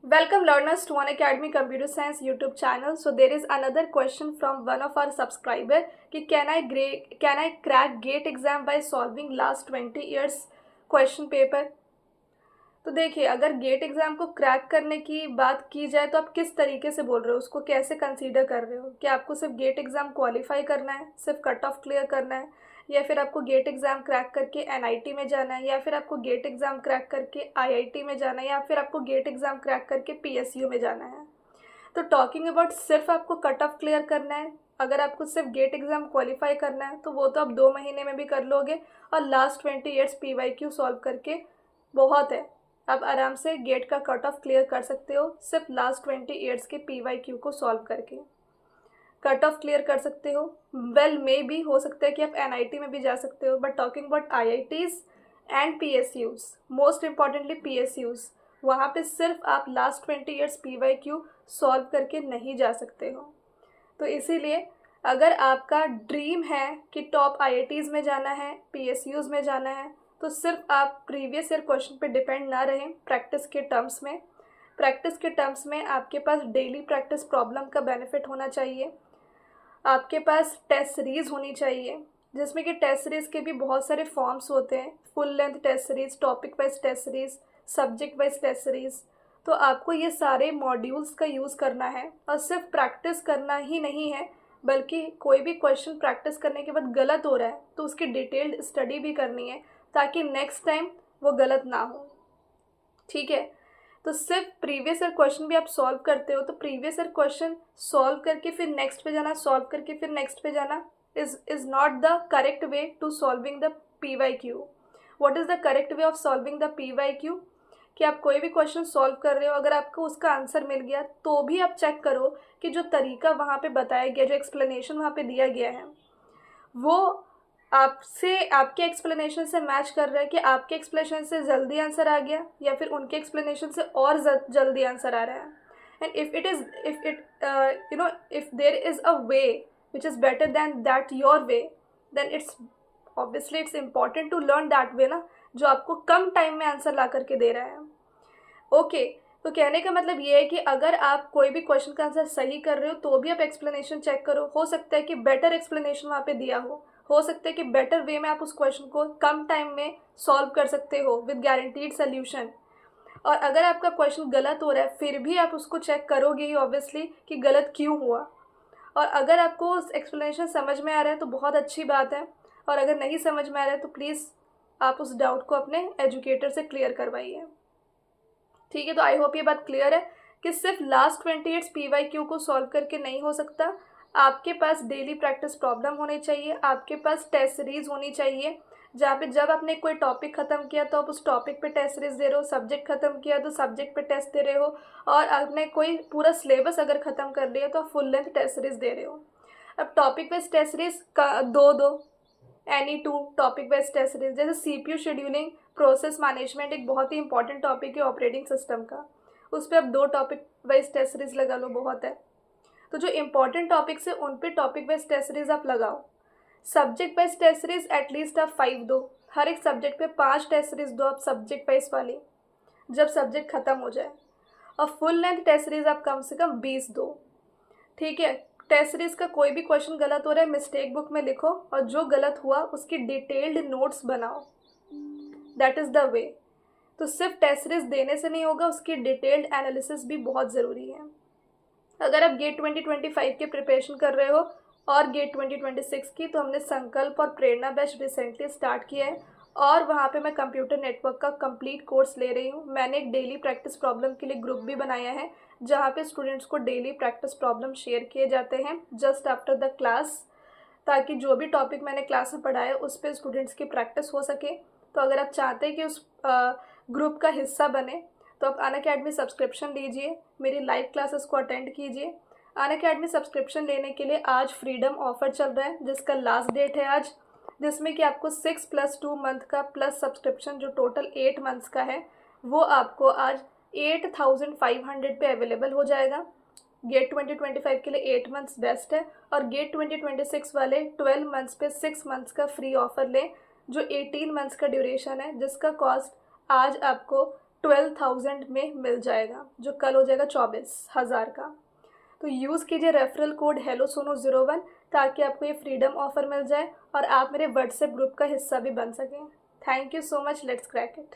Welcome learners to Unacademy Computer Science YouTube channel. So there is another question from one of our subscriber कि can I crack GATE exam by solving last 20 years question paper? तो देखिए, अगर gate exam को crack करने की बात की जाए तो आप किस तरीके से बोल रहे हो, उसको कैसे कंसीडर कर रहे हो? क्या आपको सिर्फ गेट एग्ज़ाम क्वालिफाई करना है, सिर्फ कट ऑफ क्लियर करना है, या फिर आपको गेट एग्ज़ाम क्रैक करके एनआईटी में जाना है, या फिर आपको गेट एग्ज़ाम क्रैक करके आईआईटी में जाना है, या फिर आपको गेट एग्ज़ाम क्रैक करके पीएसयू में जाना है? तो टॉकिंग अबाउट सिर्फ आपको कट ऑफ क्लियर करना है, अगर आपको सिर्फ गेट एग्ज़ाम क्वालिफाई करना है तो वो तो आप 2 महीने में भी कर लोगे और लास्ट 20 ईयर्स पीवाईक्यू सॉल्व करके बहुत है। आप आराम से गेट का कट ऑफ क्लियर कर सकते हो सिर्फ लास्ट 20 ईयर्स के पीवाईक्यू को सॉल्व करके। कट ऑफ क्लियर कर सकते हो, वेल मे भी हो सकता है कि आप एनआईटी में भी जा सकते हो, but talking about IITs and PSUs, most importantly PSUs, वहाँ पे सिर्फ आप लास्ट 20 ईयर्स पीवाईक्यू सॉल्व करके नहीं जा सकते हो। तो इसीलिए अगर आपका ड्रीम है कि टॉप आईआईटीज़ में जाना है, पीएसयूज़ में जाना है, तो सिर्फ आप प्रीवियस ईयर क्वेश्चन पे डिपेंड ना रहें। प्रैक्टिस के टर्म्स में आपके पास डेली प्रैक्टिस प्रॉब्लम का बेनिफिट होना चाहिए। आपके पास टेस्ट सीरीज़ होनी चाहिए, जिसमें कि टेस्ट सीरीज़ के भी बहुत सारे फॉर्म्स होते हैं, full length test series, topic wise test series, subject wise test series. तो आपको ये सारे मॉड्यूल्स का यूज़ करना है और सिर्फ प्रैक्टिस करना ही नहीं है, बल्कि कोई भी क्वेश्चन प्रैक्टिस करने के बाद गलत हो रहा है तो उसकी डिटेल्ड स्टडी भी करनी है, ताकि नेक्स्ट टाइम वो गलत ना हो। ठीक है, तो सिर्फ प्रीवियस ईयर क्वेश्चन भी आप सॉल्व करते हो तो प्रीवियस ईयर क्वेश्चन सॉल्व करके फिर नेक्स्ट पे जाना, सॉल्व करके फिर नेक्स्ट पे जाना is not the correct way to solving the PYQ. What is the correct way of solving the PYQ? कि आप कोई भी क्वेश्चन सॉल्व कर रहे हो, अगर आपको उसका आंसर मिल गया तो भी आप चेक करो कि जो तरीका वहाँ पे बताया गया, जो एक्सप्लेनेशन वहाँ पे दिया गया है, वो आपसे, आपके एक्सप्लेनेशन से मैच कर रहा है कि आपके एक्सप्लेनेशन से जल्दी आंसर आ गया या फिर उनके एक्सप्लेनेशन से और जल्दी आंसर आ रहा है। And if there is a way which is better than that your way, then it's important to learn that way ना, जो आपको कम टाइम में आंसर ला करके दे रहा है। ओके, तो कहने का मतलब ये है कि अगर आप कोई भी क्वेश्चन का आंसर सही कर रहे हो तो भी आप एक्सप्लेनेशन चेक करो। हो सकता है कि बेटर एक्सप्लेनेशन वहाँ पे दिया हो सकता है कि बेटर वे में आप उस क्वेश्चन को कम टाइम में सॉल्व कर सकते हो विद गारंटीड सोल्यूशन। और अगर आपका क्वेश्चन गलत हो रहा है फिर भी आप उसको चेक करोगे ही ऑब्वियसली कि गलत क्यों हुआ। और अगर आपको उस एक्सप्लेनेशन समझ में आ रहा है तो बहुत अच्छी बात है, और अगर नहीं समझ में आ रहा है तो प्लीज़ आप उस डाउट को अपने एजुकेटर से क्लियर करवाइए। ठीक है, तो आई होप ये बात क्लियर है कि सिर्फ लास्ट 20 ईयर्स पीवाईक्यू को सॉल्व करके नहीं हो सकता। आपके पास डेली प्रैक्टिस प्रॉब्लम होनी चाहिए, आपके पास टेस्ट सीरीज होनी चाहिए, जहाँ पे जब आपने कोई टॉपिक ख़त्म किया तो आप उस टॉपिक पे टेस्ट सीरीज दे रहे हो, सब्जेक्ट ख़त्म किया तो सब्जेक्ट पे टेस्ट दे रहे हो, और आपने कोई पूरा सिलेबस अगर ख़त्म कर लिया तो आप फुल लेंथ टेस्ट सीरीज दे रहे हो। अब टॉपिक वाइज टेस्ट सीरीज का दो any 2 topic wise test series, जैसे सीपीयू शेड्यूलिंग, प्रोसेस मैनेजमेंट एक बहुत ही इंपॉर्टेंट टॉपिक है ऑपरेटिंग सिस्टम का, उस पर आप 2 टॉपिक वाइज टेस्ट सीरीज लगा लो, बहुत है। तो जो इंपॉर्टेंट टॉपिक्स है उन पे टॉपिक वाइज टेस्ट सीरीज आप लगाओ। Subject wise test series at least आप 5 दो, हर एक सब्जेक्ट पे 5 टेस्ट सीरीज दो आप सब्जेक्ट वाइज वाली, जब सब्जेक्ट ख़त्म हो जाए। और फुल लेंथ टेस्ट सीरीज आप कम से कम 20 दो। ठीक है, टेस्ट सीरीज का कोई भी क्वेश्चन गलत हो रहा है मिस्टेक बुक में लिखो और जो गलत हुआ उसकी डिटेल्ड नोट्स बनाओ, दैट इज़ द वे। तो सिर्फ टेस्ट सीरीज देने से नहीं होगा, उसकी डिटेल्ड एनालिसिस भी बहुत ज़रूरी है। अगर आप गेट 2025 की प्रिपरेशन कर रहे हो और गेट 2026 की, तो हमने संकल्प और प्रेरणा बैच रिसेंटली स्टार्ट किया है और वहाँ पे मैं कंप्यूटर नेटवर्क का कंप्लीट कोर्स ले रही हूँ। मैंने एक डेली प्रैक्टिस प्रॉब्लम के लिए ग्रुप भी बनाया है, जहाँ पे स्टूडेंट्स को डेली प्रैक्टिस प्रॉब्लम शेयर किए जाते हैं जस्ट आफ्टर द क्लास, ताकि जो भी टॉपिक मैंने क्लास में पढ़ाया उस पर स्टूडेंट्स की प्रैक्टिस हो सके। तो अगर आप चाहते हैं कि उस ग्रुप का हिस्सा बने तो आप अनअकैडमी सब्सक्रिप्शन लीजिए, मेरी लाइव क्लासेस को अटेंड कीजिए। अनअकैडमी सब्सक्रिप्शन लेने के लिए आज फ्रीडम ऑफर चल रहा है, जिसका लास्ट डेट है आज, जिसमें कि आपको 6+2 मंथ का प्लस सब्सक्रिप्शन जो टोटल 8 मंथ्स का है वो आपको आज 8500 पे अवेलेबल हो जाएगा। गेट 2025 के लिए 8 मंथ्स बेस्ट है, और गेट 2026 वाले 12 मंथ्स पे 6 मंथ्स का फ्री ऑफर लें, जो 18 मंथ्स का ड्यूरेशन है, जिसका कॉस्ट आज आपको 12,000 में मिल जाएगा, जो कल हो जाएगा 24,000 का। तो यूज़ कीजिए रेफरल कोड HelloSono01 ताकि आपको ये फ्रीडम ऑफ़र मिल जाए और आप मेरे व्हाट्सएप ग्रुप का हिस्सा भी बन सकें। Thank you so much, let's crack it.